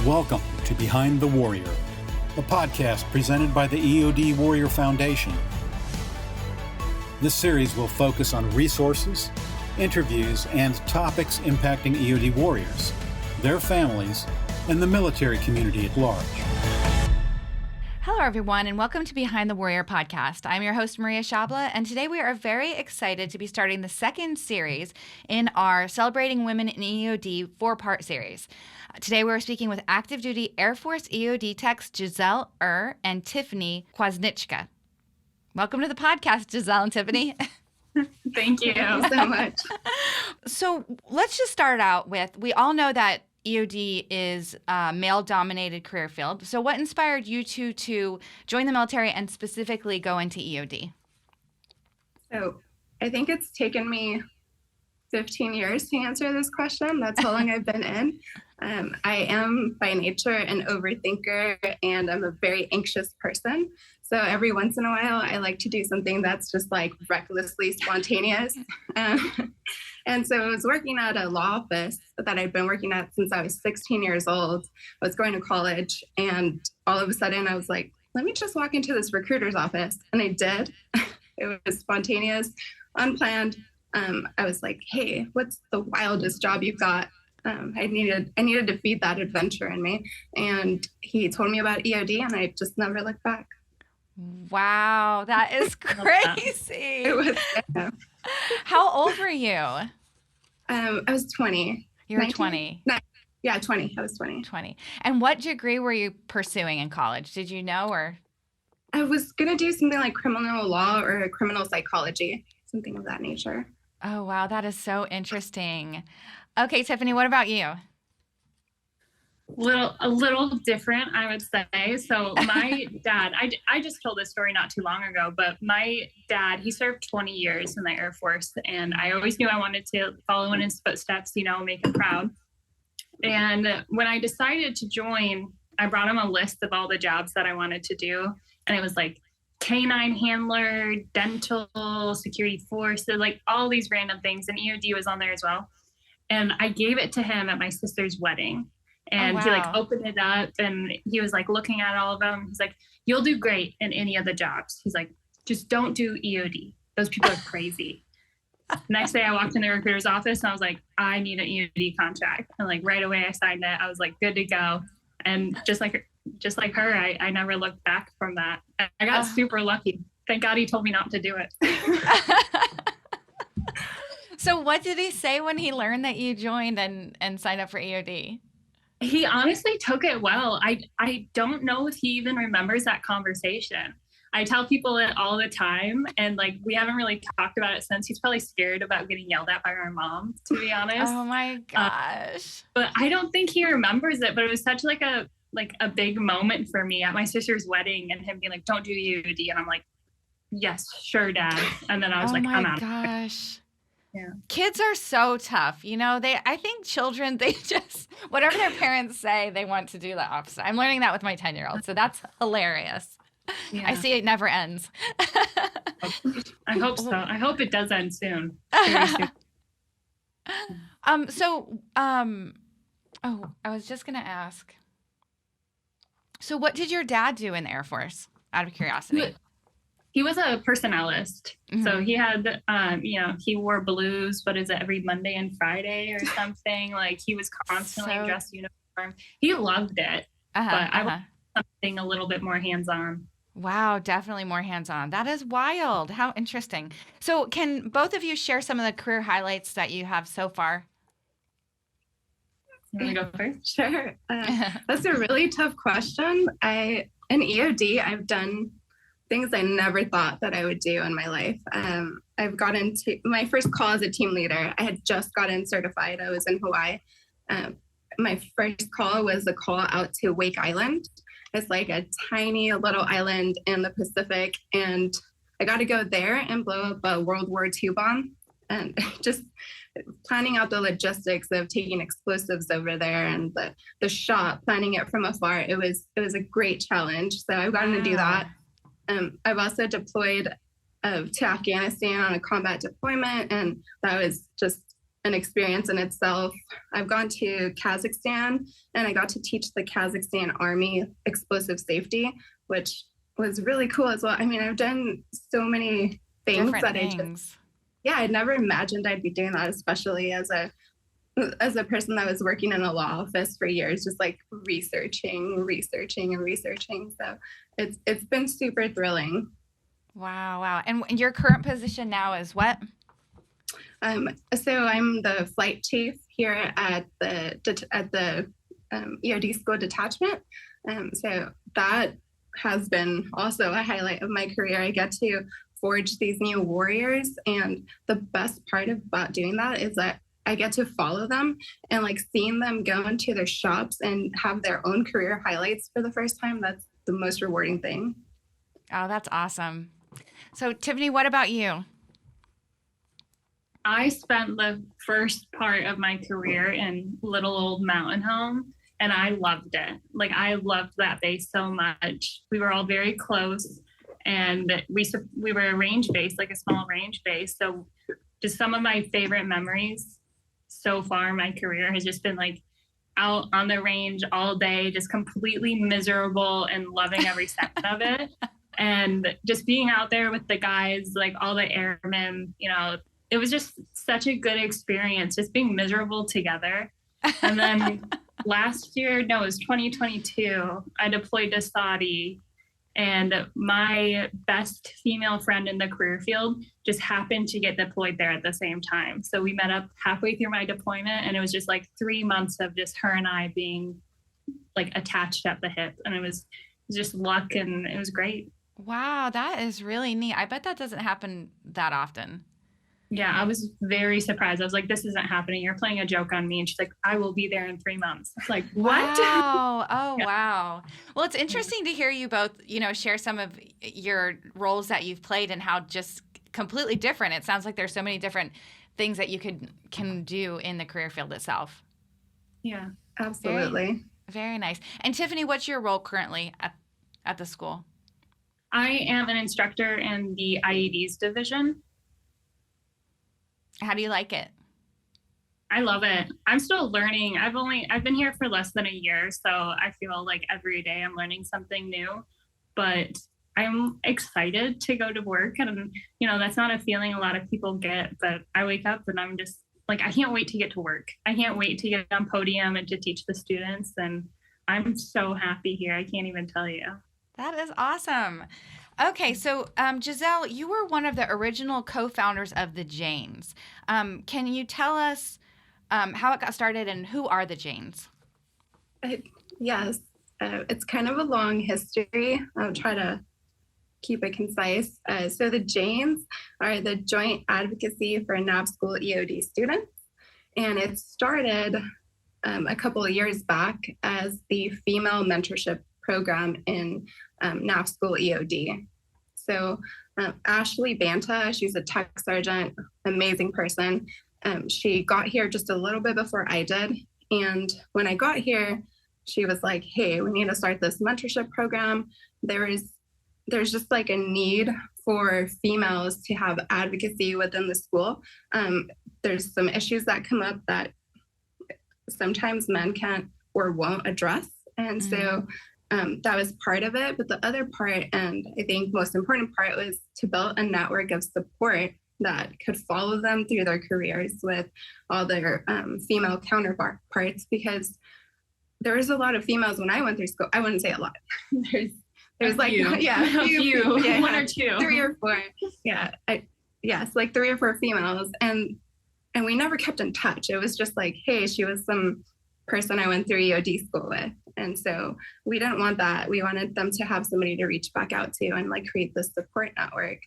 Welcome to Behind the Warrior, a podcast presented by the EOD Warrior Foundation. This series will focus on resources, interviews, and topics impacting EOD warriors, their families, and the military community at large. Hello, everyone, and welcome to Behind the Warrior podcast. I'm your host, Maria Shabla, and today we are very excited to be starting the second series in our Celebrating Women in EOD four-part series. Today we're speaking with active duty Air Force EOD techs Giselle and Tiffany Quasnitschka. Welcome to the podcast, Giselle and Tiffany. Thank you so much. So let's just start out with, we all know that EOD is a male-dominated career field. So what inspired you two to join the military and specifically go into EOD? So I think it's taken me 15 years to answer this question. That's how long I've been in. I am by nature an overthinker, and I'm a very anxious person. So every once in a while, I like to do something that's just like recklessly spontaneous. And so I was working at a law office that I'd been working at since I was 16 years old. I was going to college, and all of a sudden I was like, let me just walk into this recruiter's office. And I did. It was spontaneous, unplanned. I was like, hey, what's the wildest job you've got? I needed to feed that adventure in me. And he told me about EOD, and I just never looked back. Wow, that is crazy. It was, yeah. How old were you? I was 20. You were 20? Yeah, 20. I was 20. 20. And what degree were you pursuing in college? Did you know, or? I was going to do something like criminal law or criminal psychology, something of that nature. Oh, wow. That is so interesting. Okay, Tiffany, what about you? A little different, I would say. So my dad, I just told this story not too long ago, but my dad, he served 20 years in the Air Force, and I always knew I wanted to follow in his footsteps, make him proud. And when I decided to join, I brought him a list of all the jobs that I wanted to do. And it was like canine handler, dental, security forces, like all these random things. And EOD was on there as well. And I gave it to him at my sister's wedding. And he opened it up, and he was like looking at all of them. He's like, you'll do great in any of the jobs. He's like, just don't do EOD. Those people are crazy. Next day I walked in the recruiter's office, and I was like, I need an EOD contract. And like right away I signed it. I was like, good to go. And just like her, I never looked back from that. I got super lucky. Thank God he told me not to do it. So what did he say when he learned that you joined and signed up for EOD? He honestly took it well. I don't know if he even remembers that conversation. I tell people it all the time, and like we haven't really talked about it since. He's probably scared about getting yelled at by our mom, to be honest. Oh my gosh. But I don't think he remembers it, but it was such like a big moment for me at my sister's wedding, and him being like, don't do EOD. And I'm like, yes, sure, Dad. And then I was like, I'm out. Oh my gosh. Yeah. Kids are so tough. I think children, they just, whatever their parents say, they want to do the opposite. I'm learning that with my 10-year-old. So that's hilarious. Yeah. I see it never ends. I hope so. I hope it does end soon. I was just going to ask. So what did your dad do in the Air Force, out of curiosity? He was a personnelist. Mm-hmm. So he had, he wore blues, what is it, every Monday and Friday or something? Like he was constantly dressed uniform. He loved it, but I wanted something a little bit more hands-on. Wow, definitely more hands-on. That is wild. How interesting. So can both of you share some of the career highlights that you have so far? You want to go first? Sure. That's a really tough question. In EOD, I've done things I never thought that I would do in my life. I've got into my first call as a team leader. I had just gotten certified. I was in Hawaii. My first call was a call out to Wake Island. It's like a tiny little island in the Pacific. And I got to go there and blow up a World War II bomb. And just planning out the logistics of taking explosives over there and the shot, planning it from afar. It was a great challenge. So I've gotten to do that. I've also deployed to Afghanistan on a combat deployment, and that was just an experience in itself. I've gone to Kazakhstan, and I got to teach the Kazakhstan Army explosive safety, which was really cool as well. I mean, I've done so many things I'd never imagined I'd be doing that, especially as a person that was working in a law office for years, just like researching. So it's been super thrilling. Wow. And your current position now is what? So I'm the flight chief here at the EOD school detachment. So that has been also a highlight of my career. I get to forge these new warriors, and the best part about doing that is that I get to follow them and like seeing them go into their shops and have their own career highlights for the first time. That's the most rewarding thing. Oh, that's awesome. So Tiffany, what about you? I spent the first part of my career in little old mountain home, and I loved it. Like, I loved that base so much. We were all very close, and we were a range base, like a small range base. So just some of my favorite memories so far in my career has just been like out on the range all day, just completely miserable and loving every second of it. And just being out there with the guys, like all the airmen, you know, it was just such a good experience, just being miserable together. And then last year, no, it was 2022, I deployed to Saudi, and my best female friend in the career field just happened to get deployed there at the same time. So we met up halfway through my deployment, and it was just like 3 months of just her and I being like attached at the hip. And it was just luck, and it was great. Wow, that is really neat. I bet that doesn't happen that often. Yeah, I was very surprised. I was like, this isn't happening. You're playing a joke on me. And she's like, I will be there in 3 months. It's like, what? Wow. Oh, Yeah. Wow. Well, it's interesting to hear you both, share some of your roles that you've played and how just completely different. It sounds like there's so many different things that you can do in the career field itself. Yeah, absolutely. Very, very nice. And Tiffany, what's your role currently at the school? I am an instructor in the IEDs division. How do you like it? I love it. I'm still learning. I've been here for less than a year, so I feel like every day I'm learning something new, but I'm excited to go to work. And, that's not a feeling a lot of people get, but I wake up and I'm just like, I can't wait to get to work. I can't wait to get on podium and to teach the students. And I'm so happy here. I can't even tell you. That is awesome. Okay, so Giselle, you were one of the original co-founders of the Janes. Can you tell us how it got started and who are the Janes? Yes, it's kind of a long history. I'll try to keep it concise. So the Janes are the Joint Advocacy for Naval EOD Students, and it started a couple of years back as the female mentorship program in Naval EOD. So Ashley Banta, she's a tech sergeant, amazing person. She got here just a little bit before I did. And when I got here, she was like, hey, we need to start this mentorship program. There's just like a need for females to have advocacy within the school. There's some issues that come up that sometimes men can't or won't address. And so that was part of it. But the other part, and I think most important part, was to build a network of support that could follow them through their careers with all their female counterparts, because there was a lot of females when I went through school. I wouldn't say a lot. There's like, few. a few. Yeah, one or two. 3 or 4. Yeah. Yes, like 3 or 4 females. And we never kept in touch. It was just like, hey, she was some person I went through EOD school with. And so we didn't want that. We wanted them to have somebody to reach back out to and like create this support network.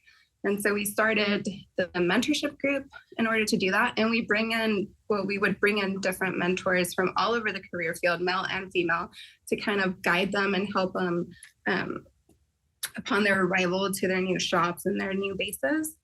And so we started the mentorship group in order to do that. And we would bring in different mentors from all over the career field, male and female, to kind of guide them and help them upon their arrival to their new shops and their new bases.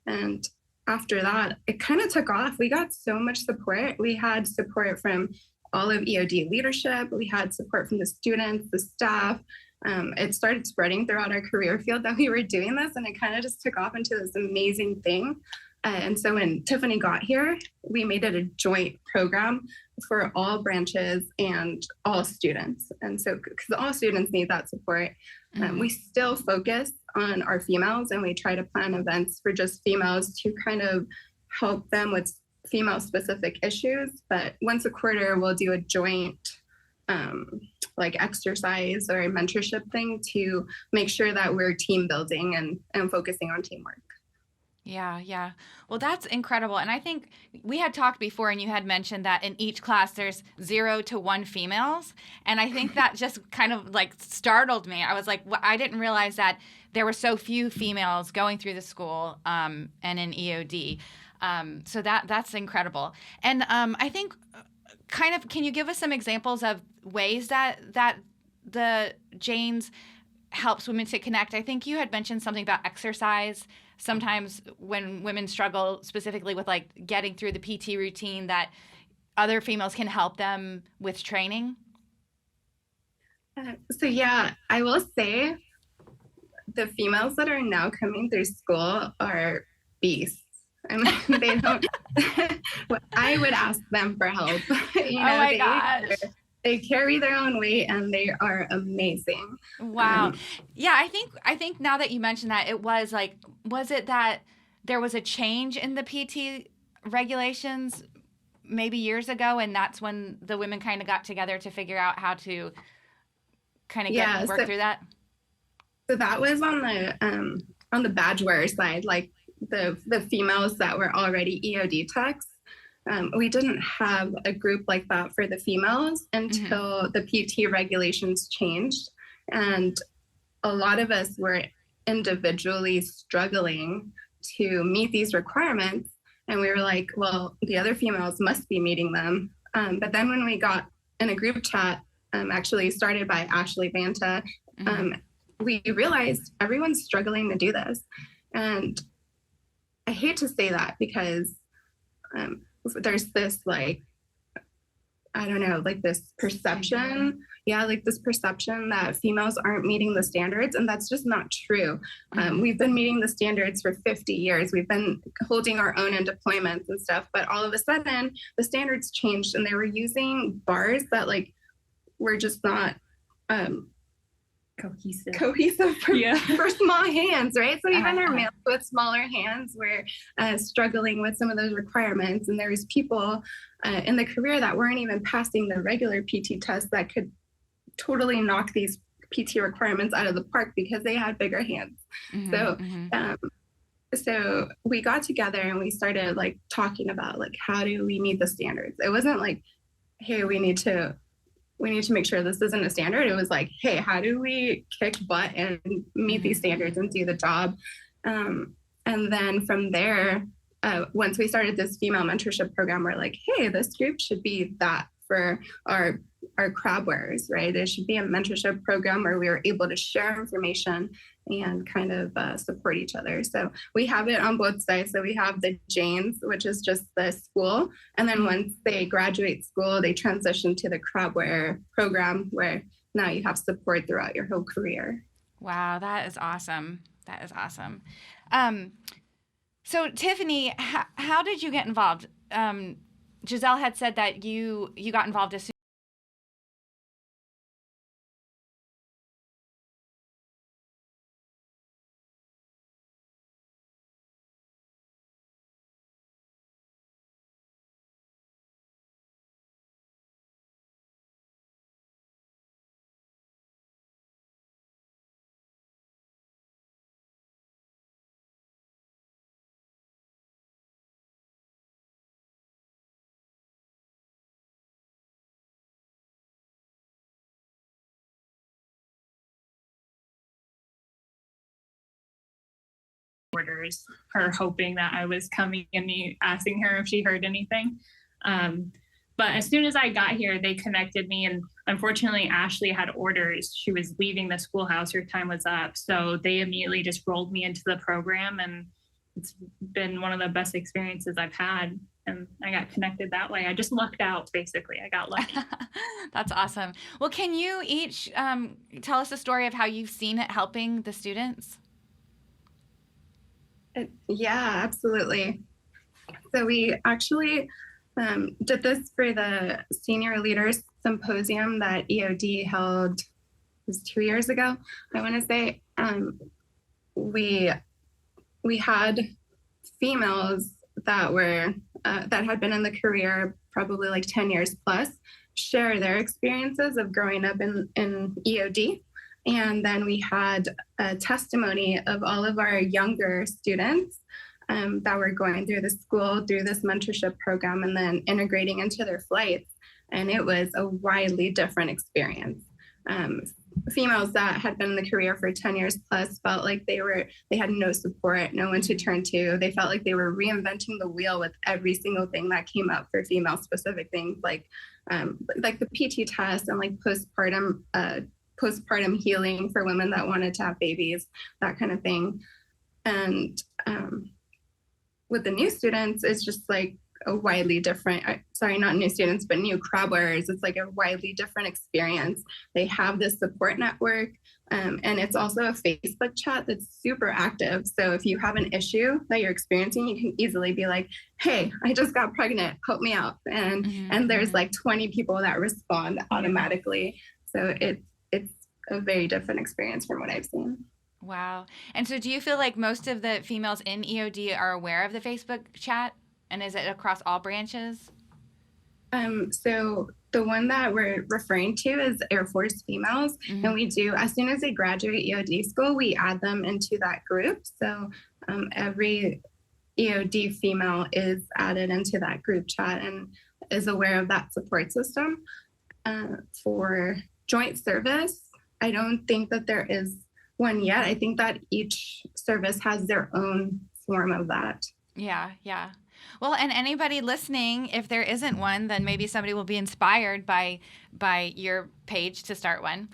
And after that, it kind of took off. We got so much support. We had support from all of EOD leadership. We had support from the students, the staff. It started spreading throughout our career field that we were doing this, and it kind of just took off into this amazing thing. And so when Tiffany got here, we made it a joint program for all branches and all students. And so, because all students need that support, we still focus on our females, and we try to plan events for just females to kind of help them with female specific issues. But once a quarter, we'll do a joint like exercise or a mentorship thing to make sure that we're team building and focusing on teamwork. Yeah. Well, that's incredible. And I think we had talked before, and you had mentioned that in each class there's 0 to 1 females. And I think that just kind of like startled me. I was like, well, I didn't realize that there were so few females going through the school and in EOD. So that's incredible. And I think kind of, can you give us some examples of ways that the Janes helps women to connect? I think you had mentioned something about exercise. Sometimes when women struggle specifically with like getting through the PT routine, that other females can help them with training. So yeah, I will say the females that are now coming through school are beasts. I mean, they don't. I would ask them for help. You know, oh my gosh. They carry their own weight, and they are amazing. Wow. Yeah, I think now that you mentioned that, it was like, was it that there was a change in the PT regulations maybe years ago, and that's when the women kind of got together to figure out how to kind of work through that? So that was on the badge wearer side, like the females that were already EOD techs. We didn't have a group like that for the females until the PT regulations changed. And a lot of us were individually struggling to meet these requirements. And we were like, well, the other females must be meeting them. But then when we got in a group chat, actually started by Ashley Banta, we realized everyone's struggling to do this. And I hate to say that because there's this like, I don't know, like this perception. Yeah, like this perception that females aren't meeting the standards, and that's just not true. We've been meeting the standards for 50 years. We've been holding our own in deployments and stuff, but all of a sudden the standards changed, and they were using bars that like were just not cohesive for small hands, right? So even our males with smaller hands were struggling with some of those requirements, and there was people in the career that weren't even passing the regular PT test that could totally knock these PT requirements out of the park because they had bigger hands. So we got together and we started like talking about like, how do we meet the standards? It wasn't like, hey, we need to make sure this isn't a standard. It was like, hey, how do we kick butt and meet these standards and do the job? And then from there, once we started this female mentorship program, we're like, hey, this group should be that for our crab wearers, right? It should be a mentorship program where we are able to share information and kind of support each other. So we have it on both sides. So we have the Janes, which is just the school. And then once they graduate school, they transition to the crab wearer program where now you have support throughout your whole career. Wow, that is awesome. That is awesome. So Tiffany, how did you get involved? Giselle had said that you got involved as soon. Orders, her hoping that I was coming and me asking her if she heard anything. But as soon as I got here, they connected me, and unfortunately Ashley had orders. She was leaving the schoolhouse, her time was up. So they immediately just rolled me into the program, and it's been one of the best experiences I've had. And I got connected that way. I just lucked out, basically. I got lucky. That's awesome. Well, can you each tell us a story of how you've seen it helping the students? Yeah, absolutely. So we actually did this for the Senior Leaders Symposium that EOD held, it was 2 years ago, I want to say. We had females that were that had been in the career probably like 10 years plus share their experiences of growing up in EOD. And then we had a testimony of all of our younger students that were going through the school, through this mentorship program, and then integrating into their flights. And it was a widely different experience. Females that had been in the career for 10 years plus felt like they had no support, no one to turn to. They felt like they were reinventing the wheel with every single thing that came up for female specific things, like the PT test and like postpartum healing for women that wanted to have babies, that kind of thing. And with the new students, it's just like a widely different, not new students, but new crowd wearers. It's like a widely different experience. They have this support network, and it's also a Facebook chat that's super active. So if you have an issue that you're experiencing, you can easily be like, hey, I just got pregnant, help me out. And there's like 20 people that respond automatically. So it's a very different experience from what I've seen. Wow. And so do you feel like most of the females in EOD are aware of the Facebook chat? And is it across all branches? So the one that we're referring to is Air Force females. Mm-hmm. And we do, as soon as they graduate EOD school, we add them into that group. So every EOD female is added into that group chat and is aware of that support system. For joint service, I don't think that there is one yet. I think that each service has their own form of that. Yeah. Well, and anybody listening, if there isn't one, then maybe somebody will be inspired by your page to start one.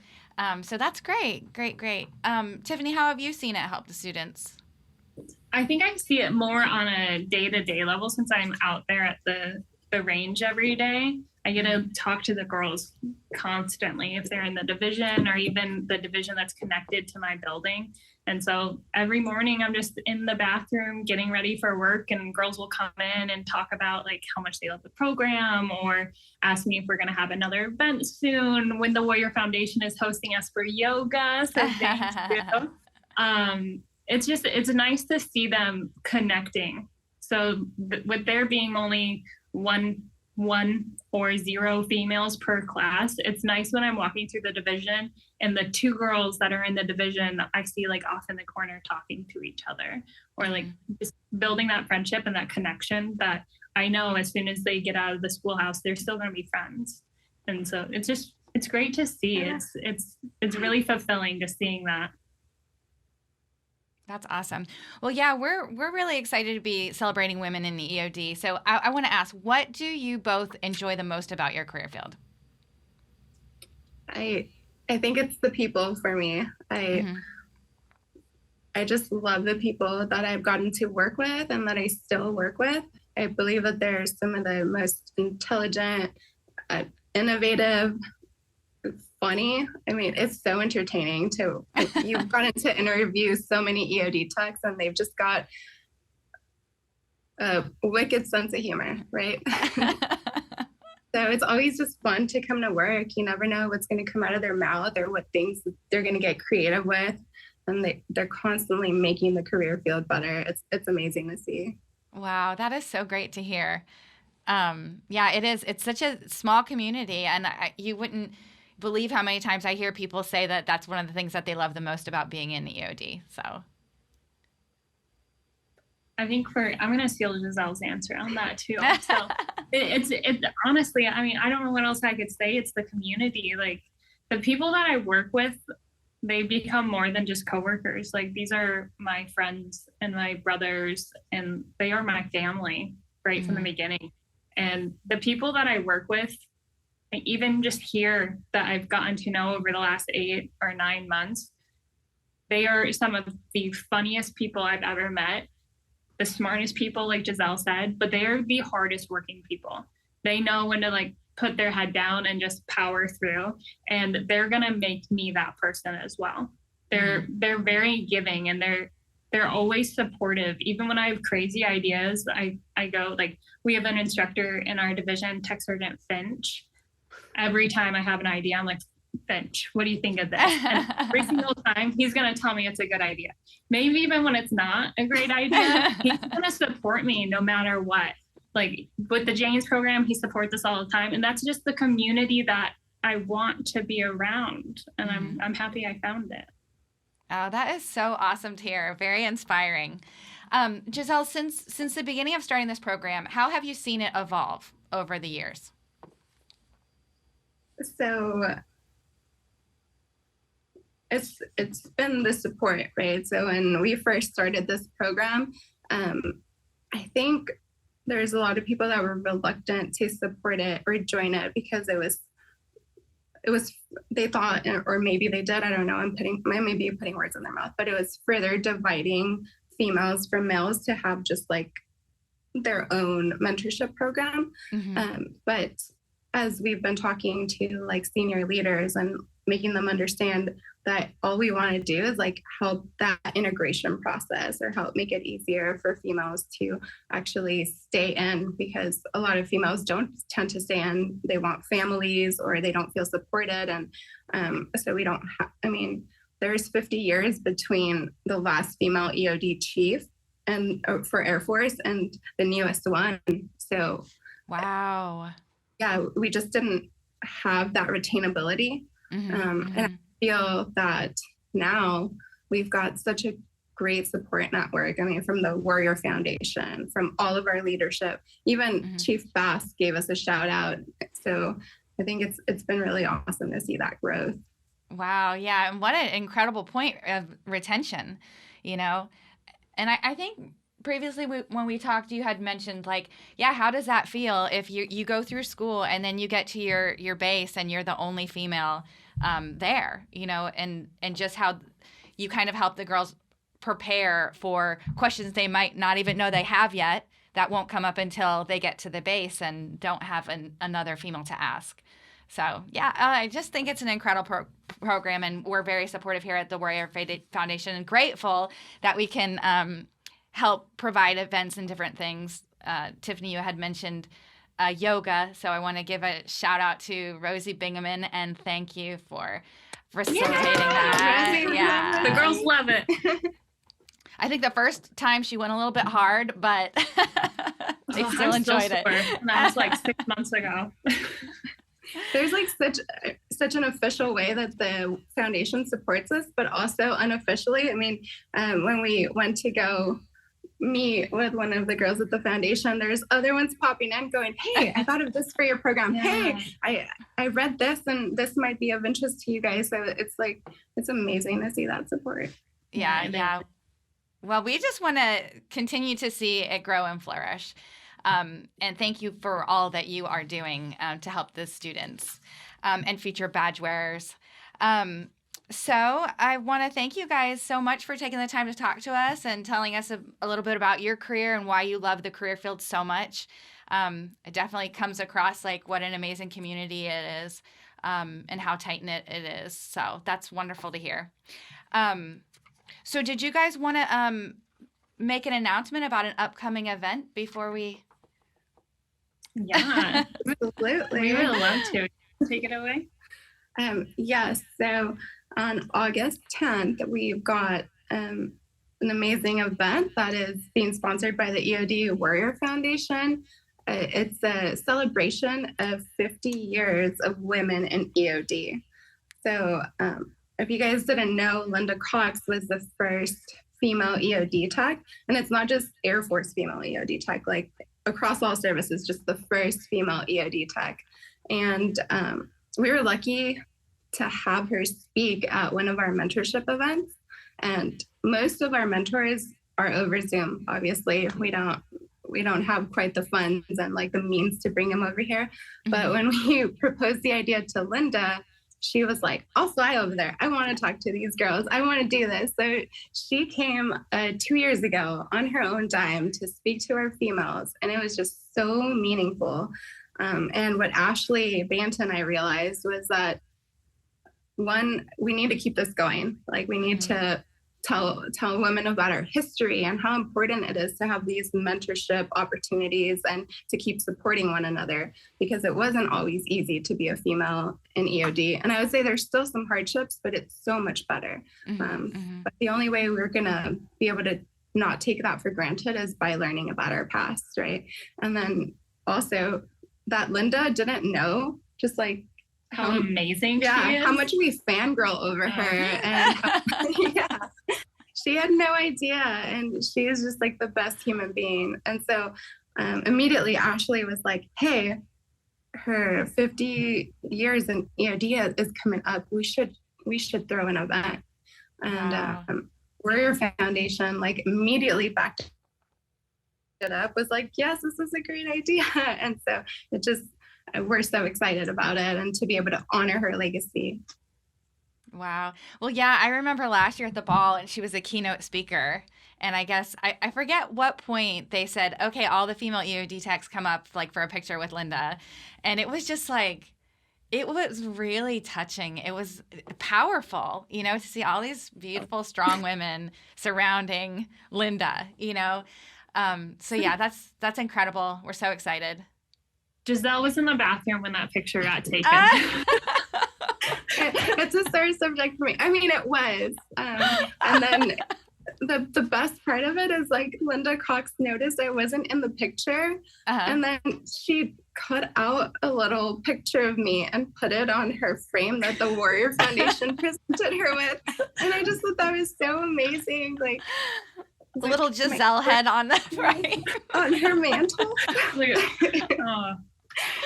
So that's great. Tiffany, how have you seen it help the students? I think I see it more on a day-to-day level since I'm out there at the range every day. I get to talk to the girls constantly if they're in the division or even the division that's connected to my building. And so every morning I'm just in the bathroom getting ready for work, and girls will come in and talk about like how much they love the program or ask me if we're going to have another event soon when the Warrior Foundation is hosting us for yoga. So thank you. It's nice to see them connecting. So with there being only one or zero females per class, it's nice when I'm walking through the division and the two girls that are in the division I see like off in the corner talking to each other, or like just building that friendship and that connection that I know as soon as they get out of the schoolhouse they're still going to be friends. And so it's great to see. It's really fulfilling just seeing that. That's awesome. Well, yeah, we're really excited to be celebrating women in the EOD. So I want to ask, what do you both enjoy the most about your career field? I think it's the people for me. I just love the people that I've gotten to work with and that I still work with. I believe that they're some of the most intelligent, innovative, funny. I mean, it's so entertaining you've gotten to interview so many EOD techs and they've just got a wicked sense of humor, right? So it's always just fun to come to work. You never know what's going to come out of their mouth or what things they're going to get creative with. And they're constantly making the career field better. It's amazing to see. Wow, that is so great to hear. Yeah, it is. It's such a small community, and you wouldn't believe how many times I hear people say that that's one of the things that they love the most about being in the EOD. So I think I'm going to steal Giselle's answer on that too. So it's honestly, I mean, I don't know what else I could say. It's the community. Like the people that I work with, they become more than just coworkers. Like these are my friends and my brothers, and they are my family right from the beginning. And the people that I work with, even just here that I've gotten to know over the last 8 or 9 months, they are some of the funniest people I've ever met, the smartest people, like Giselle said, but they are the hardest working people. They know when to like put their head down and just power through, and they're going to make me that person as well. They're very giving, and they're they're always supportive. Even when I have crazy ideas, I go, like, we have an instructor in our division, Tech Sergeant Finch. Every time I have an idea, I'm like, Finch, what do you think of this? And every single time he's going to tell me it's a good idea. Maybe even when it's not a great idea, he's going to support me no matter what. Like with the James program, he supports us all the time. And that's just the community that I want to be around. And I'm happy I found it. Oh, that is so awesome to hear. Very inspiring. Giselle, since the beginning of starting this program, how have you seen it evolve over the years? So it's been the support, right? So when we first started this program, I think there's a lot of people that were reluctant to support it or join it because it was they thought, or maybe they did, I don't know, I may be putting words in their mouth, but it was further dividing females from males to have just like their own mentorship program. But as we've been talking to like senior leaders and making them understand that all we want to do is like help that integration process or help make it easier for females to actually stay in, because a lot of females don't tend to stay in. They want families or they don't feel supported. And so we don't there's 50 years between the last female EOD chief and for Air Force and the newest one. So wow. Yeah, we just didn't have that retainability. And I feel that now we've got such a great support network. I mean, from the Warrior Foundation, from all of our leadership, even Chief Bass gave us a shout out. So I think it's been really awesome to see that growth. Wow. Yeah. And what an incredible point of retention, you know? And I think previously when we talked, you had mentioned like, yeah, how does that feel if you go through school and then you get to your base and you're the only female there, you know, and just how you kind of help the girls prepare for questions they might not even know they have yet that won't come up until they get to the base and don't have another female to ask. So, yeah, I just think it's an incredible program, and we're very supportive here at the Warrior Foundation and grateful that we can help provide events and different things. Tiffany, you had mentioned yoga, so I want to give a shout out to Rosie Bingaman and thank you for facilitating that. Rosie, yeah, the girls love it. I think the first time she went a little bit hard, but they still enjoyed it. And that was like 6 months ago. There's like such an official way that the foundation supports us, but also unofficially. I mean, when we went to go meet with one of the girls at the foundation, there's other ones popping in going, hey, I thought of this for your program. Yeah. Hey, I read this and this might be of interest to you guys. So it's amazing to see that support. Yeah. Well, we just want to continue to see it grow and flourish. And thank you for all that you are doing to help the students and future badge wearers. So I want to thank you guys so much for taking the time to talk to us and telling us a little bit about your career and why you love the career field so much. It definitely comes across like what an amazing community it is and how tight-knit it is. So that's wonderful to hear. So did you guys want to make an announcement about an upcoming event before we... Yeah, absolutely. We would love to. Take it away. Yes. So on August 10th, we've got an amazing event that is being sponsored by the EOD Warrior Foundation. It's a celebration of 50 years of women in EOD. So if you guys didn't know, Linda Cox was the first female EOD tech, and it's not just Air Force female EOD tech, like across all services, just the first female EOD tech. And we were lucky to have her speak at one of our mentorship events. And most of our mentors are over Zoom. Obviously, we don't have quite the funds and like the means to bring them over here. But when we proposed the idea to Linda, she was like, I'll fly over there. I want to talk to these girls. I want to do this. So she came 2 years ago on her own dime to speak to our females. And it was just so meaningful. And what Ashley Banta and I realized was that, one, we need to keep this going. Like we need to tell women about our history and how important it is to have these mentorship opportunities and to keep supporting one another, because it wasn't always easy to be a female in EOD. And I would say there's still some hardships, but it's so much better. But the only way we're going to be able to not take that for granted is by learning about our past, right? And then also that Linda didn't know just like how amazing she is. How much we fangirl over her. And she had no idea. And she is just like the best human being. And so immediately Ashley was like, hey, her 50 years in EOD is coming up. We should throw an event. And Warrior Foundation like immediately backed it up, was like, yes, this is a great idea. And so we're so excited about it and to be able to honor her legacy. Wow. Well, yeah, I remember last year at the ball and she was a keynote speaker. And I guess I forget what point they said, okay, all the female EOD techs come up like for a picture with Linda. And it was just like, it was really touching. It was powerful, to see all these beautiful, strong women surrounding Linda, So yeah, that's incredible. We're so excited. Giselle was in the bathroom when that picture got taken. It's a sore subject for me. I mean, it was. And then the best part of it is like Linda Cox noticed I wasn't in the picture. And then she cut out a little picture of me and put it on her frame that the Warrior Foundation presented her with. And I just thought that was so amazing. Like a little Giselle head on the frame. On her mantle.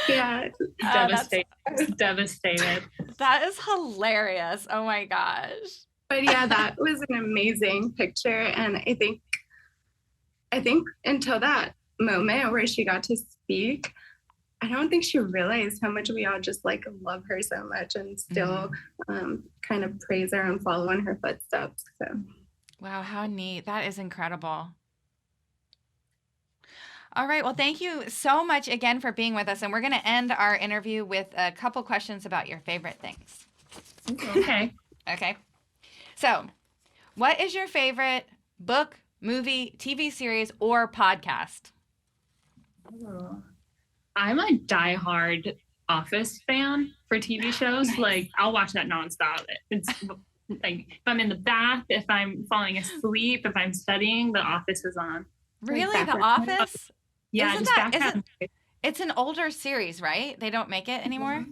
Yeah. Devastated. That is hilarious. Oh my gosh. But yeah, that was an amazing picture. And I think until that moment where she got to speak, I don't think she realized how much we all just like love her so much and still kind of praise her and follow in her footsteps. So wow, how neat. That is incredible. All right. Well, thank you so much again for being with us. And we're going to end our interview with a couple questions about your favorite things. Okay. Okay. So, what is your favorite book, movie, TV series, or podcast? I'm a diehard Office fan for TV shows. Like, I'll watch that nonstop. It's like if I'm in the bath, if I'm falling asleep, if I'm studying, The Office is on. Really? The Office? Yeah. It's an older series, right? They don't make it anymore?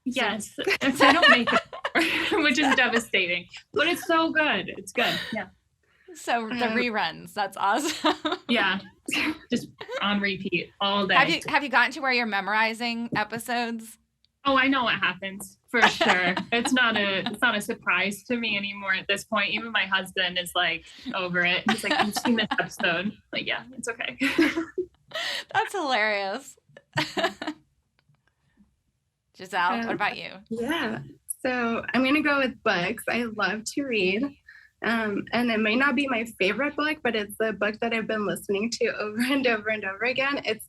Yes. They don't make it, which is devastating. But it's so good. It's good. Yeah. So the reruns, that's awesome. Yeah. Just on repeat all day. Have you gotten to where you're memorizing episodes? Oh, I know what happens for sure. It's not a surprise to me anymore at this point. Even my husband is like over it. He's like, "You've seen this episode." Like, yeah, it's okay. That's hilarious. Giselle, what about you? Yeah. So I'm going to go with books. I love to read. And it may not be my favorite book, but it's the book that I've been listening to over and over and over again. It's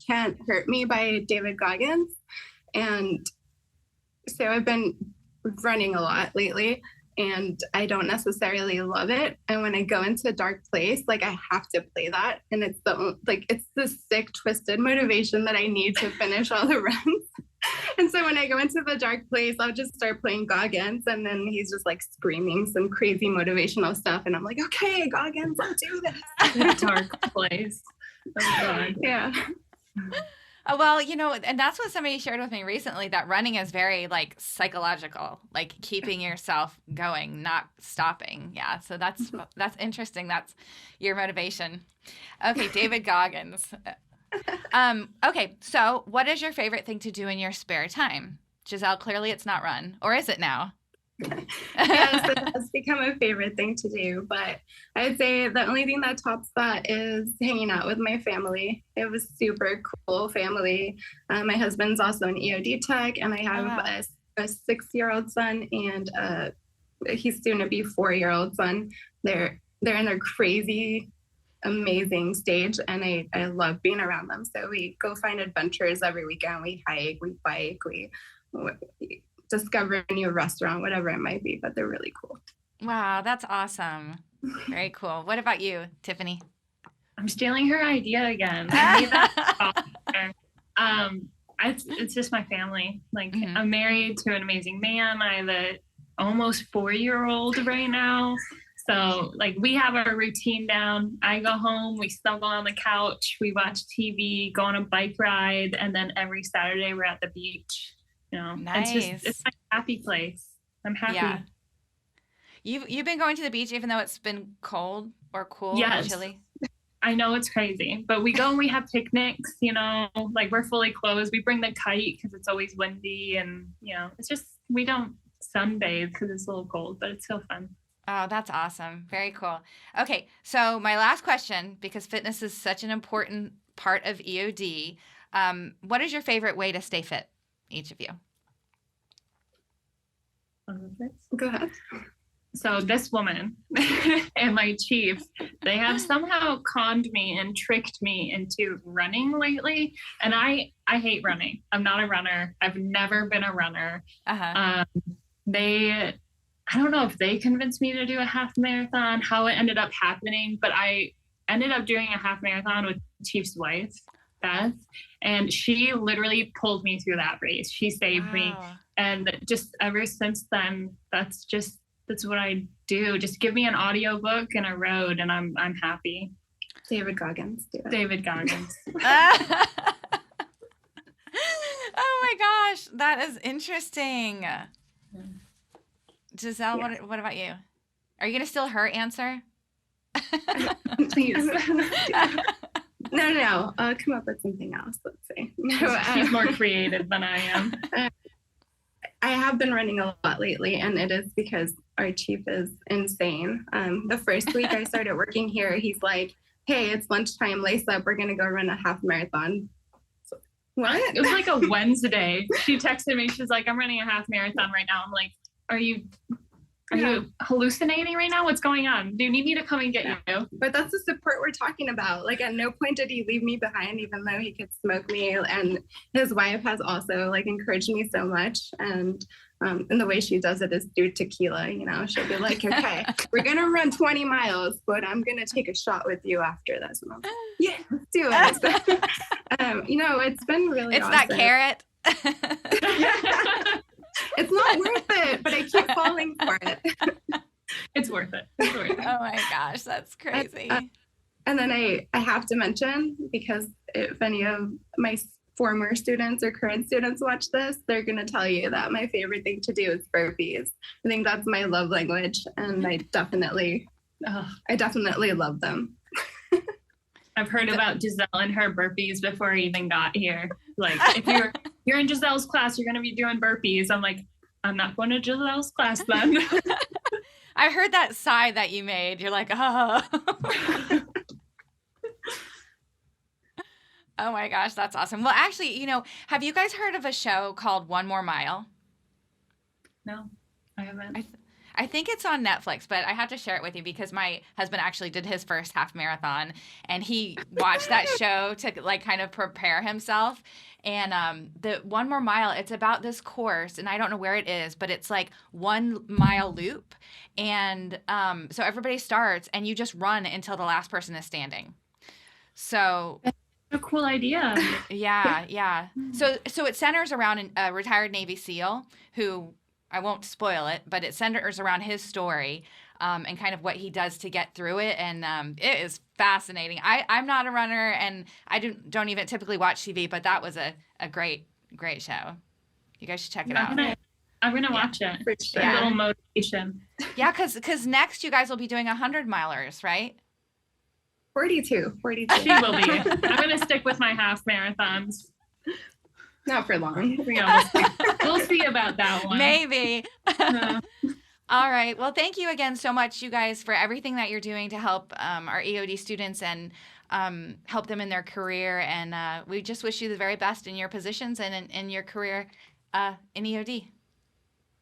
Can't Hurt Me by David Goggins. And so I've been running a lot lately and I don't necessarily love it. And when I go into a dark place, like I have to play that. And it's the sick, twisted motivation that I need to finish all the runs. And so when I go into the dark place, I'll just start playing Goggins. And then he's just like screaming some crazy motivational stuff. And I'm like, okay, Goggins, I'll do this. Dark place. Oh God. Yeah. Well, and that's what somebody shared with me recently, that running is very like psychological, like keeping yourself going, not stopping. Yeah. So that's interesting. That's your motivation. Okay. David Goggins. Okay. So what is your favorite thing to do in your spare time? Giselle, clearly it's not run, or is it now? Yes, it has become a favorite thing to do, but I'd say the only thing that tops that is hanging out with my family. It was super cool family. My husband's also an EOD tech, and I have a 6-year-old son and he's soon to be 4-year-old son. They're in their crazy, amazing stage, and I love being around them. So we go find adventures every weekend. We hike, we bike, we discover a new restaurant, whatever it might be, but they're really cool. Wow, that's awesome. Very cool. What about you, Tiffany? I'm stealing her idea again. I made that it's just my family. Like, I'm married to an amazing man. I have a almost 4-year-old right now. So like we have our routine down. I go home, we snuggle on the couch, we watch TV, go on a bike ride, and then every Saturday we're at the beach. You know, nice. It's my happy place. I'm happy. Yeah. You've been going to the beach even though it's been cold or cool or chilly? I know it's crazy, but we go and we have picnics, you know, like we're fully clothed. We bring the kite because it's always windy, and, you know, it's just, we don't sunbathe because it's a little cold, but it's so fun. Oh, that's awesome. Very cool. Okay, so my last question, because fitness is such an important part of EOD, what is your favorite way to stay fit, each of you? Go ahead. So this woman and my chief, they have somehow conned me and tricked me into running lately. And I hate running. I'm not a runner. I've never been a runner. I don't know if they convinced me to do a half marathon, how it ended up happening, but I ended up doing a half marathon with Chief's wife, Beth, and she literally pulled me through that race. She saved me. And just ever since then, that's what I do. Just give me an audiobook and a road and I'm happy. David Goggins. David Goggins. Oh my gosh, that is interesting. Giselle, what about you? Are you going to steal her answer? Please. No. I'll come up with something else. Let's see. No, she's more creative than I am. I have been running a lot lately, and it is because our chief is insane. The first week I started working here, he's like, hey, it's lunchtime, lace up, we're going to go run a half marathon. So, what? It was like a Wednesday. She texted me, she's like, I'm running a half marathon right now. I'm like, Are you hallucinating right now? What's going on? Do you need me to come and get you? But that's the support we're talking about. Like, at no point did he leave me behind, even though he could smoke me. And his wife has also like encouraged me so much. And the way she does it is through tequila. You know, she'll be like, okay, we're going to run 20 miles, but I'm going to take a shot with you after this. And I'm like, yeah, let's do it. You know, it's been really awesome. That carrot. It's not worth it, but I keep falling for it. It's worth it. It's worth it. Oh my gosh, that's crazy. And then I have to mention, because if any of my former students or current students watch this, they're going to tell you that my favorite thing to do is burpees. I think that's my love language, and I definitely love them. I've heard about Giselle and her burpees before I even got here. Like, if you're in Giselle's class, you're going to be doing burpees. I'm like, I'm not going to Giselle's class then. I heard that sigh that you made. You're like, oh. Oh my gosh, that's awesome. Well, actually, you know, have you guys heard of a show called One More Mile? No, I haven't. I think it's on Netflix, but I have to share it with you because my husband actually did his first half marathon, and he watched that show to like kind of prepare himself. And the 1 More Mile, it's about this course, and I don't know where it is, but it's like 1 mile loop. And so everybody starts, and you just run until the last person is standing. So that's a cool idea. Yeah. So it centers around a retired Navy SEAL who, I won't spoil it, but it centers around his story and kind of what he does to get through it. And it is fascinating. I'm not a runner, and I don't even typically watch TV, but that was a great show. You guys should check it out. I'm going to watch it. For sure. A little motivation. Yeah, because next you guys will be doing 100 milers, right? 42. She will be. I'm going to stick with my half marathons. Not for long. We'll see about that one. Maybe. All right. Well, thank you again so much, you guys, for everything that you're doing to help our EOD students and help them in their career. And we just wish you the very best in your positions and in your career in EOD.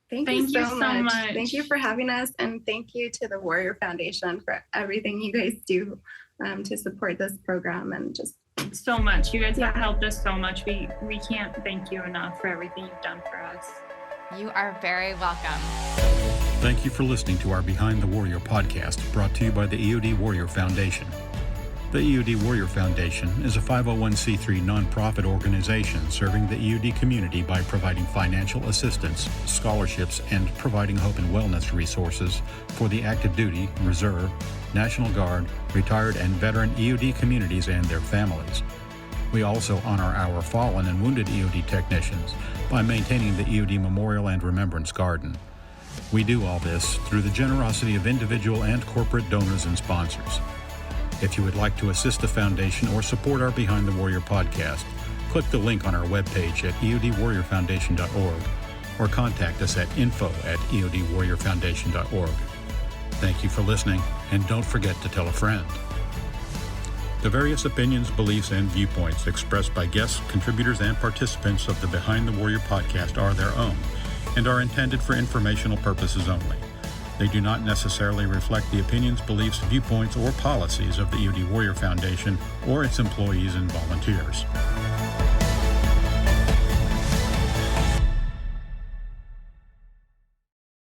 Thank you so much. Thank you for having us. And thank you to the Warrior Foundation for everything you guys do to support this program, and just so much. You guys have helped us so much. We can't thank you enough for everything you've done for us. You are very welcome. Thank you for listening to our Behind the Warrior podcast, brought to you by the EOD Warrior Foundation. The EOD Warrior Foundation is a 501c3 nonprofit organization serving the EOD community by providing financial assistance, scholarships, and providing hope and wellness resources for the active duty, reserve, National Guard, retired, and veteran EOD communities and their families. We also honor our fallen and wounded EOD technicians by maintaining the EOD Memorial and Remembrance Garden. We do all this through the generosity of individual and corporate donors and sponsors. If you would like to assist the Foundation or support our Behind the Warrior podcast, click the link on our webpage at eodwarriorfoundation.org or contact us at info@eodwarriorfoundation.org. Thank you for listening, and don't forget to tell a friend. The various opinions, beliefs, and viewpoints expressed by guests, contributors, and participants of the Behind the Warrior podcast are their own and are intended for informational purposes only. They do not necessarily reflect the opinions, beliefs, viewpoints, or policies of the EOD Warrior Foundation or its employees and volunteers.